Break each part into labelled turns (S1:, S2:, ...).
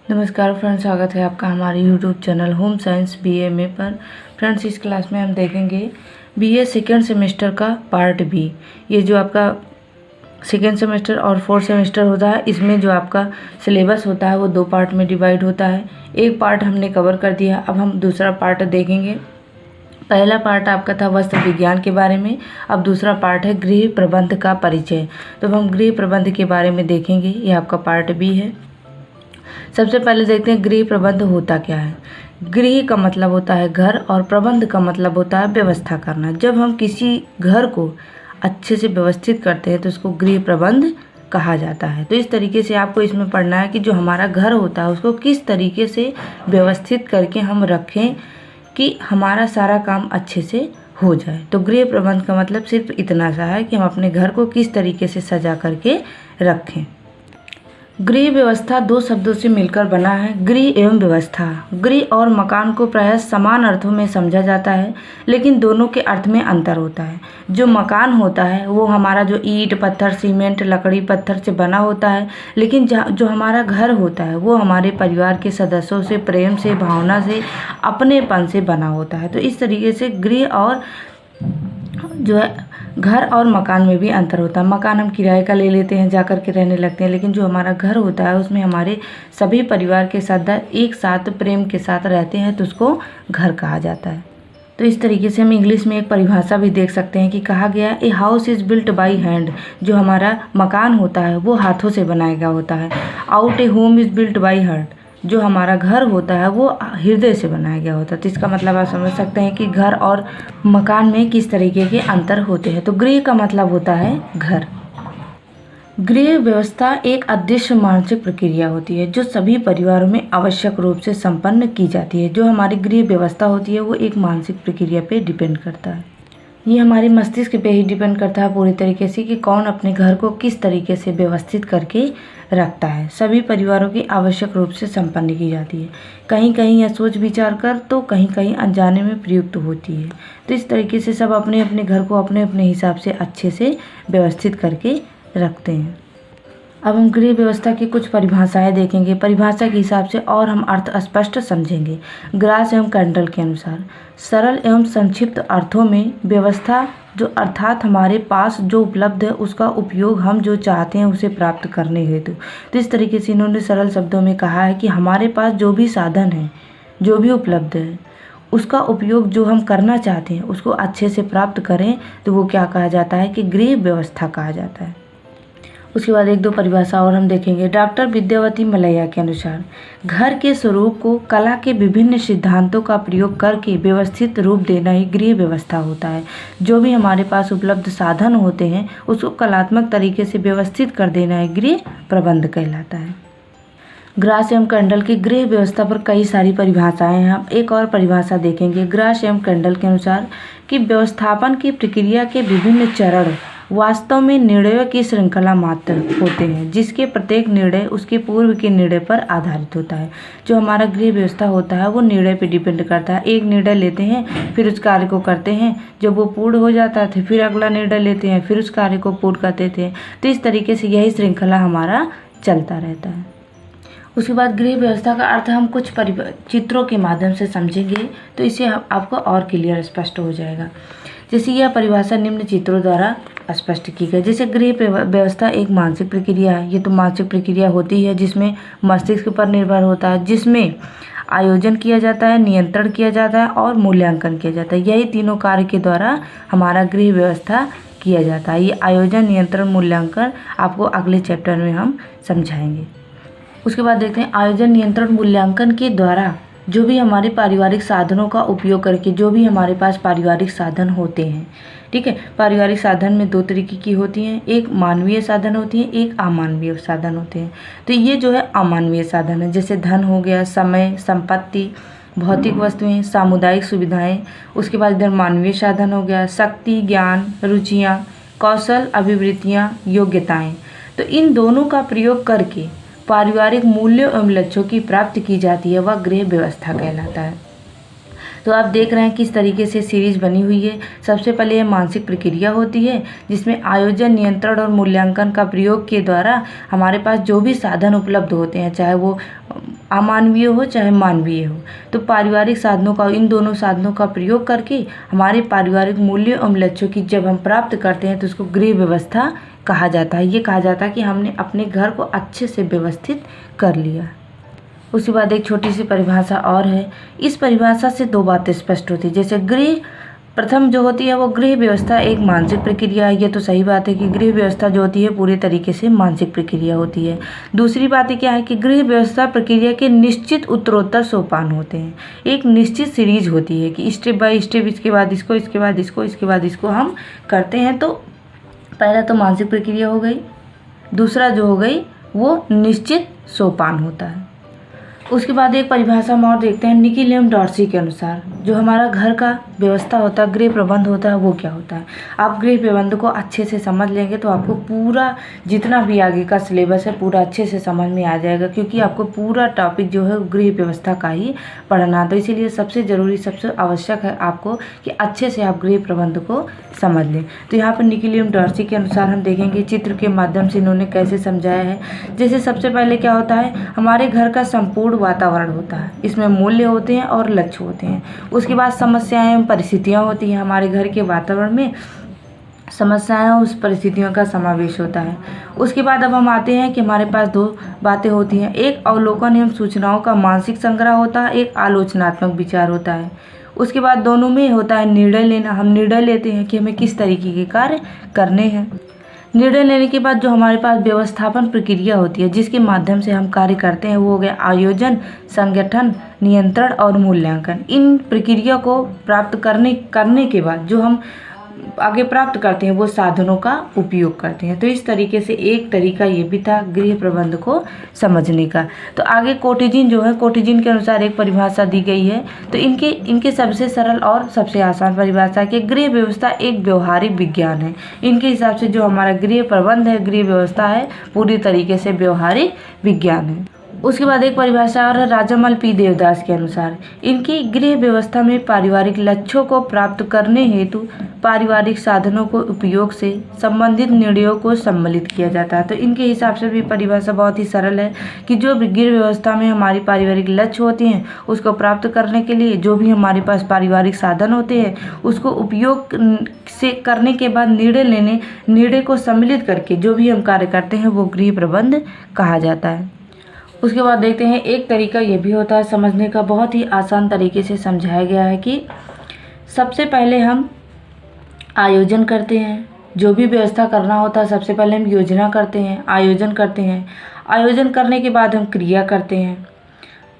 S1: नमस्कार फ्रेंड्स, स्वागत है आपका हमारे YouTube channel home science BA पर। फ्रेंड्स, इस क्लास में हम देखेंगे BA सेकेंड सेमेस्टर का पार्ट बी। ये जो आपका सेकेंड सेमेस्टर और फोर्थ सेमेस्टर होता है, इसमें जो आपका सिलेबस होता है वो दो पार्ट में डिवाइड होता है। एक पार्ट हमने कवर कर दिया, अब हम दूसरा पार्ट देखेंगे। पहला पार्ट आपका था वस्त्र विज्ञान के बारे में, अब दूसरा पार्ट है गृह प्रबंध का परिचय। तो हम गृह प्रबंध के बारे में देखेंगे, ये आपका पार्ट बी है। सबसे पहले देखते हैं गृह प्रबंध होता क्या है। गृह का मतलब होता है घर और प्रबंध का मतलब होता है व्यवस्था करना। जब हम किसी घर को अच्छे से व्यवस्थित करते हैं तो उसको गृह प्रबंध कहा जाता है। तो इस तरीके से आपको इसमें पढ़ना है कि जो हमारा घर होता है उसको किस तरीके से व्यवस्थित करके हम रखें कि हमारा सारा काम अच्छे से हो जाए। तो गृह प्रबंध का मतलब सिर्फ इतना सा है कि हम अपने घर को किस तरीके से सजा करके रखें। गृह व्यवस्था दो शब्दों से मिलकर बना है, गृह एवं व्यवस्था। गृह और मकान को प्रायः समान अर्थों में समझा जाता है, लेकिन दोनों के अर्थ में अंतर होता है। जो मकान होता है वो हमारा जो ईंट पत्थर सीमेंट लकड़ी पत्थर से बना होता है, लेकिन जो हमारा घर होता है वो हमारे परिवार के सदस्यों से प्रेम से भावना से अपनेपन से बना होता है। तो इस तरीके से गृह और जो है घर और मकान में भी अंतर होता है। मकान हम किराए का ले लेते हैं, जा कर के रहने लगते हैं, लेकिन जो हमारा घर होता है उसमें हमारे सभी परिवार के सदस्य एक साथ प्रेम के साथ रहते हैं, तो उसको घर कहा जाता है। तो इस तरीके से हम इंग्लिश में एक परिभाषा भी देख सकते हैं कि कहा गया a house is built by hand. जो हमारा मकान होता है वो हाथों से बनाया गया होता है। Out A home is built by heart. जो हमारा घर होता है वो हृदय से बनाया गया होता है। तो इसका मतलब आप समझ सकते हैं कि घर और मकान में किस तरीके के अंतर होते हैं। तो गृह का मतलब होता है घर। गृह व्यवस्था एक अदृश्य मानसिक प्रक्रिया होती है जो सभी परिवारों में आवश्यक रूप से संपन्न की जाती है। जो हमारी गृह व्यवस्था होती है वो एक मानसिक प्रक्रिया पे डिपेंड करता है। ये हमारे मस्तिष्क पे ही डिपेंड करता है पूरी तरीके से कि कौन अपने घर को किस तरीके से व्यवस्थित करके रखता है। सभी परिवारों की आवश्यक रूप से संपन्न की जाती है। कहीं कहीं यह सोच विचार कर तो कहीं कहीं अनजाने में प्रयुक्त होती है। तो इस तरीके से सब अपने अपने घर को अपने अपने हिसाब से अच्छे से व्यवस्थित करके रखते हैं। अब हम गृह व्यवस्था की कुछ परिभाषाएं देखेंगे। परिभाषा के हिसाब से और हम अर्थ स्पष्ट समझेंगे। ग्रास एवं कैंडल के अनुसार सरल एवं संक्षिप्त अर्थों में व्यवस्था जो अर्थात हमारे पास जो उपलब्ध है उसका उपयोग हम जो चाहते हैं उसे प्राप्त करने हेतु। तो इस तरीके से इन्होंने सरल शब्दों में कहा है कि हमारे पास जो भी साधन है जो भी उपलब्ध है उसका उपयोग जो हम करना चाहते हैं उसको अच्छे से प्राप्त करें, तो वो क्या कहा जाता है कि गृह व्यवस्था कहा जाता है। उसके बाद एक दो परिभाषा और हम देखेंगे। डॉक्टर विद्यावती मलैया के अनुसार घर के स्वरूप को कला के विभिन्न सिद्धांतों का प्रयोग करके व्यवस्थित रूप देना ही गृह व्यवस्था होता है। जो भी हमारे पास उपलब्ध साधन होते हैं उसको कलात्मक तरीके से व्यवस्थित कर देना ही गृह प्रबंध कहलाता है। ग्रास एवं कैंडल की गृह व्यवस्था पर कई सारी परिभाषाएं हैं। हम एक और परिभाषा देखेंगे। ग्रास एवं कैंडल के अनुसार कि व्यवस्थापन की प्रक्रिया के विभिन्न चरण वास्तव में निर्णयों की श्रृंखला मात्र होते हैं, जिसके प्रत्येक निर्णय उसके पूर्व के निर्णय पर आधारित होता है। जो हमारा गृह व्यवस्था होता है वो निर्णय पे डिपेंड करता है। एक निर्णय लेते हैं फिर उस कार्य को करते हैं, जब वो पूर्ण हो जाता है फिर अगला निर्णय लेते हैं फिर उस कार्य को पूर्ण करते थे। तो इस तरीके से यही श्रृंखला हमारा चलता रहता है। उसके बाद गृह व्यवस्था का अर्थ हम कुछ चित्रों के माध्यम से समझेंगे, तो इससे आपको और क्लियर स्पष्ट हो जाएगा। जैसे यह परिभाषा निम्न चित्रों द्वारा स्पष्ट की गई। जैसे गृह व्यवस्था एक मानसिक प्रक्रिया है। ये तो मानसिक प्रक्रिया होती है जिसमें मस्तिष्क पर निर्भर होता है, जिसमें आयोजन किया जाता है, नियंत्रण किया जाता है और मूल्यांकन किया जाता है। यही तीनों कार्य के द्वारा हमारा गृह व्यवस्था किया जाता है। ये आयोजन नियंत्रण मूल्यांकन आपको अगले चैप्टर में हम समझाएंगे। उसके बाद देखते हैं आयोजन नियंत्रण मूल्यांकन के द्वारा जो भी हमारे पारिवारिक साधनों का उपयोग करके जो भी हमारे पास पारिवारिक साधन होते हैं, ठीक है। पारिवारिक साधन में दो तरीके की होती हैं, एक मानवीय साधन होती है, एक अमानवीय साधन होते हैं। तो ये जो है अमानवीय साधन है, जैसे धन हो गया, समय संपत्ति भौतिक वस्तुएं सामुदायिक सुविधाएं। उसके बाद इधर मानवीय साधन हो गया शक्ति ज्ञान रुचियाँ कौशल अभिवृत्तियाँ योग्यताएँ। तो इन दोनों का प्रयोग करके पारिवारिक मूल्यों एवं लक्ष्यों की प्राप्ति की जाती है, वह गृह व्यवस्था कहलाता है। तो आप देख रहे हैं किस तरीके से सीरीज बनी हुई है। सबसे पहले यह मानसिक प्रक्रिया होती है जिसमें आयोजन नियंत्रण और मूल्यांकन का प्रयोग के द्वारा हमारे पास जो भी साधन उपलब्ध होते हैं, चाहे वो अमानवीय हो चाहे मानवीय हो। तो पारिवारिक साधनों का, इन दोनों साधनों का प्रयोग करके हमारे पारिवारिक मूल्यों एवं लक्ष्यों की जब हम प्राप्त करते हैं तो उसको गृह व्यवस्था कहा जाता है। ये कहा जाता है कि हमने अपने घर को अच्छे से व्यवस्थित कर लिया। उसके बाद एक छोटी सी परिभाषा और है। इस परिभाषा से दो बातें स्पष्ट होती है। जैसे गृह, प्रथम जो होती है वो गृह व्यवस्था एक मानसिक प्रक्रिया है। ये तो सही बात है कि गृह व्यवस्था जो होती है पूरे तरीके से मानसिक प्रक्रिया होती है। दूसरी बात क्या है कि गृह व्यवस्था प्रक्रिया के निश्चित उत्तरोत्तर सोपान होते हैं। एक निश्चित सीरीज होती है कि स्टेप बाय स्टेप इसके बाद इसको, इसके बाद इसको, इसके बाद इसको हम करते हैं। तो पहला तो मानसिक प्रक्रिया हो गई, दूसरा जो हो गई वो निश्चित सोपान होता है। उसके बाद एक परिभाषा हम और देखते हैं। निकिल एवं डॉर्सी के अनुसार जो हमारा घर का व्यवस्था होता है, गृह प्रबंध होता है, वो क्या होता है। आप गृह प्रबंध को अच्छे से समझ लेंगे तो आपको पूरा जितना भी आगे का सिलेबस है पूरा अच्छे से समझ में आ जाएगा, क्योंकि आपको पूरा टॉपिक जो है गृह व्यवस्था का ही पढ़ना। तो इसीलिए सबसे ज़रूरी, सबसे आवश्यक है आपको कि अच्छे से आप गृह प्रबंध को समझ लें। तो यहाँ पर निकिल एवं डॉर्सी के अनुसार हम देखेंगे चित्र के माध्यम से इन्होंने कैसे समझाया है। जैसे सबसे पहले क्या होता है, हमारे घर का संपूर्ण वातावरण होता है, इसमें मूल्य होते हैं और लक्ष्य होते हैं। उसके बाद समस्याएं एवं परिस्थितियां होती हैं। हमारे घर के वातावरण में समस्याएं और उस परिस्थितियों का समावेश होता है। उसके बाद अब हम आते हैं कि हमारे पास दो बातें होती हैं। एक अवलोकन एवं सूचनाओं का मानसिक संग्रह होता है, एक आलोचनात्मक विचार होता है। उसके बाद दोनों में होता है निर्णय लेना। हम निर्णय लेते हैं कि हमें किस तरीके के कार्य करने हैं। निर्णय लेने के बाद जो हमारे पास व्यवस्थापन प्रक्रिया होती है जिसके माध्यम से हम कार्य करते हैं वो हो गया आयोजन, संगठन, नियंत्रण और मूल्यांकन। इन प्रक्रिया को प्राप्त करने के बाद जो हम आगे प्राप्त करते हैं वो साधनों का उपयोग करते हैं। तो इस तरीके से एक तरीका ये भी था गृह प्रबंध को समझने का। तो आगे कोटिजिन जो है, कोटिजिन के अनुसार एक परिभाषा दी गई है। तो इनके सबसे सरल और सबसे आसान परिभाषा कि गृह व्यवस्था एक व्यवहारिक विज्ञान है। इनके हिसाब से जो हमारा गृह प्रबंध है, गृह व्यवस्था है, पूरी तरीके से व्यवहारिक विज्ञान है। उसके बाद एक परिभाषा और है राजामल पी देवदास के अनुसार। इनकी गृह व्यवस्था में पारिवारिक लक्ष्यों को प्राप्त करने हेतु पारिवारिक साधनों को उपयोग से संबंधित निर्णयों को सम्मिलित किया जाता है। तो इनके हिसाब से भी परिभाषा बहुत ही सरल है कि जो भी गृह व्यवस्था में हमारी पारिवारिक लक्ष्य होते हैं उसको प्राप्त करने के लिए जो भी हमारे पास पारिवारिक साधन होते हैं उसको उपयोग से करने के बाद निर्णय को सम्मिलित करके जो भी हम कार्य करते हैं वो गृह प्रबंध कहा जाता है। उसके बाद देखते हैं एक तरीका ये भी होता है समझने का, बहुत ही आसान तरीके से समझाया गया है कि सबसे पहले हम आयोजन करते हैं। जो भी व्यवस्था करना होता है सबसे पहले हम योजना करते हैं, आयोजन करते हैं। आयोजन करने के बाद हम क्रिया करते हैं।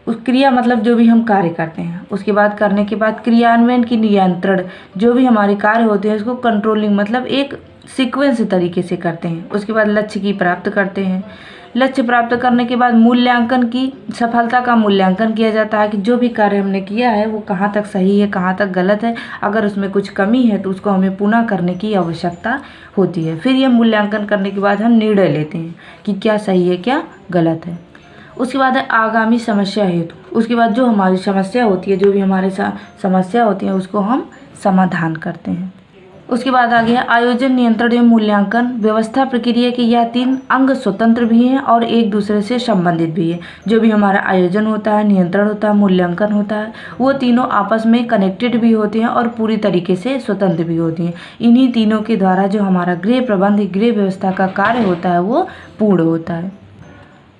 S1: उस क्रिया मतलब जो भी हम कार्य करते हैं। उसके बाद करने के बाद क्रियान्वयन की नियंत्रण, जो भी हमारे कार्य होते हैं उसको कंट्रोलिंग मतलब एक सीक्वेंस तरीके से करते हैं। उसके बाद लक्ष्य की प्राप्त करते हैं। लक्ष्य प्राप्त करने के बाद मूल्यांकन की सफलता का मूल्यांकन किया जाता है कि जो भी कार्य हमने किया है वो कहाँ तक सही है, कहाँ तक गलत है। अगर उसमें कुछ कमी है तो उसको हमें पुनः करने की आवश्यकता होती है। फिर यह मूल्यांकन करने के बाद हम निर्णय लेते हैं कि क्या सही है क्या गलत है। उसके बाद है आगामी समस्या हेतु। उसके बाद जो हमारी समस्या होती है, जो भी हमारे समस्या होती है उसको हम समाधान करते हैं। उसके बाद आ गया आयोजन, नियंत्रण एवं मूल्यांकन। व्यवस्था प्रक्रिया के यह तीन अंग स्वतंत्र भी हैं और एक दूसरे से संबंधित भी है। जो भी हमारा आयोजन होता है, नियंत्रण होता है, मूल्यांकन होता है, वो तीनों आपस में कनेक्टेड भी होते हैं और पूरी तरीके से स्वतंत्र भी होती हैं। इन्हीं तीनों के द्वारा जो हमारा गृह प्रबंध, गृह व्यवस्था का कार्य होता है वो पूर्ण होता है।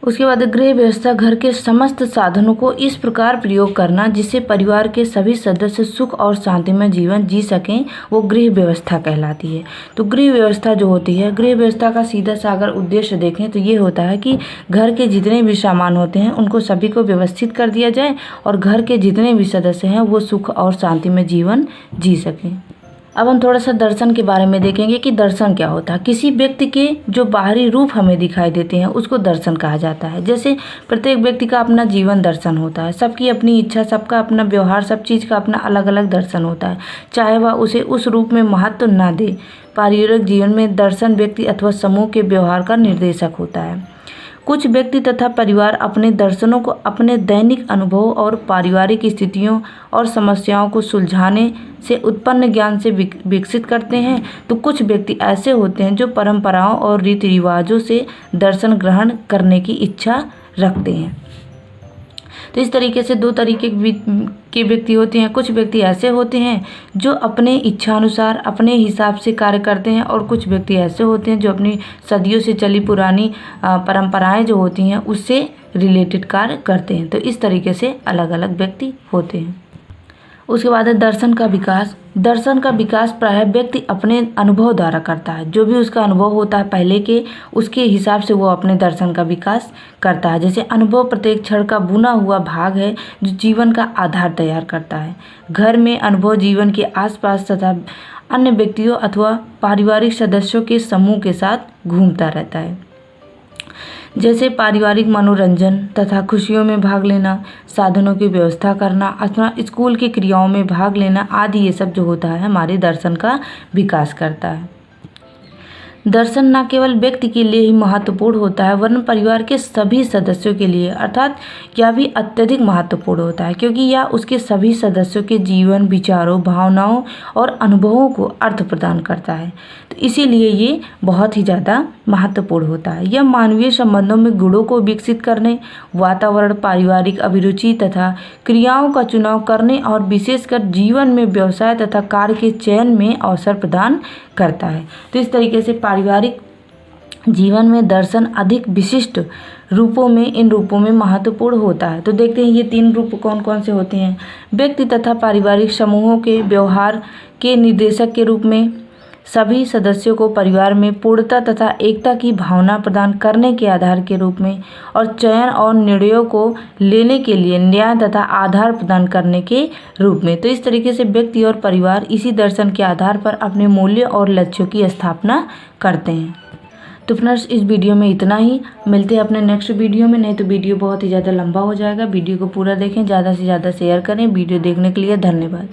S1: उसके बाद गृह व्यवस्था घर के समस्त साधनों को इस प्रकार प्रयोग करना जिससे परिवार के सभी सदस्य सुख और शांतिमय जीवन जी सकें, वो गृह व्यवस्था कहलाती है। तो गृह व्यवस्था जो होती है, गृह व्यवस्था का सीधा सा अगर उद्देश्य देखें तो ये होता है कि घर के जितने भी सामान होते हैं उनको सभी को व्यवस्थित कर दिया जाए और घर के जितने भी सदस्य हैं वो सुख और शांतिमय जीवन जी सकें। अब हम थोड़ा सा दर्शन के बारे में देखेंगे कि दर्शन क्या होता है। किसी व्यक्ति के जो बाहरी रूप हमें दिखाई देते हैं उसको दर्शन कहा जाता है। जैसे प्रत्येक व्यक्ति का अपना जीवन दर्शन होता है, सबकी अपनी इच्छा, सबका अपना व्यवहार, सब चीज़ का अपना अलग अलग दर्शन होता है, चाहे वह उसे उस रूप में महत्व न दे। पारिवारिक जीवन में दर्शन व्यक्ति अथवा समूह के व्यवहार का निर्देशक होता है। कुछ व्यक्ति तथा परिवार अपने दर्शनों को अपने दैनिक अनुभव और पारिवारिक स्थितियों और समस्याओं को सुलझाने से उत्पन्न ज्ञान से विकसित करते हैं। तो कुछ व्यक्ति ऐसे होते हैं जो परंपराओं और रीति रिवाजों से दर्शन ग्रहण करने की इच्छा रखते हैं। तो इस तरीके से दो तरीके के व्यक्ति होते हैं। कुछ व्यक्ति ऐसे होते हैं जो अपने इच्छा अनुसार अपने हिसाब से कार्य करते हैं, और कुछ व्यक्ति ऐसे होते हैं जो अपनी सदियों से चली पुरानी परंपराएं जो होती हैं उससे रिलेटेड कार्य करते हैं। तो इस तरीके से अलग अलग व्यक्ति होते हैं। उसके बाद है दर्शन का विकास। दर्शन का विकास प्रायः व्यक्ति अपने अनुभव द्वारा करता है। जो भी उसका अनुभव होता है पहले के, उसके हिसाब से वो अपने दर्शन का विकास करता है। जैसे अनुभव प्रत्येक क्षण का बुना हुआ भाग है जो जीवन का आधार तैयार करता है। घर में अनुभव जीवन के आसपास तथा अन्य व्यक्तियों अथवा पारिवारिक सदस्यों के समूह के साथ घूमता रहता है। जैसे पारिवारिक मनोरंजन तथा खुशियों में भाग लेना, साधनों की व्यवस्था करना अथवा स्कूल की क्रियाओं में भाग लेना आदि, ये सब जो होता है हमारे दर्शन का विकास करता है। दर्शन न केवल व्यक्ति के लिए ही महत्वपूर्ण होता है वरन परिवार के सभी सदस्यों के लिए, अर्थात यह भी अत्यधिक महत्वपूर्ण होता है क्योंकि यह उसके सभी सदस्यों के जीवन, विचारों, भावनाओं और अनुभवों को अर्थ प्रदान करता है। तो इसीलिए ये बहुत ही ज़्यादा महत्वपूर्ण होता है। यह मानवीय संबंधों में गुणों को विकसित करने, वातावरण, पारिवारिक अभिरुचि तथा क्रियाओं का चुनाव करने और विशेषकर जीवन में व्यवसाय तथा कार्य के चयन में अवसर प्रदान करता है। तो इस तरीके से पारिवारिक जीवन में दर्शन अधिक विशिष्ट रूपों में, इन रूपों में महत्वपूर्ण होता है। तो देखते हैं ये 3 रूप कौन कौन से होते हैं। व्यक्ति तथा पारिवारिक समूहों के व्यवहार के निर्देशक के रूप में, सभी सदस्यों को परिवार में पूर्णता तथा एकता की भावना प्रदान करने के आधार के रूप में, और चयन और निर्णयों को लेने के लिए न्याय तथा आधार प्रदान करने के रूप में। तो इस तरीके से व्यक्ति और परिवार इसी दर्शन के आधार पर अपने मूल्य और लक्ष्यों की स्थापना करते हैं। तो फ्रेंड्स, इस वीडियो में इतना ही। मिलते हैं अपने नेक्स्ट वीडियो में, नहीं तो वीडियो बहुत ही ज़्यादा लंबा हो जाएगा। वीडियो को पूरा देखें, ज़्यादा से ज़्यादा शेयर करें। वीडियो देखने के लिए धन्यवाद।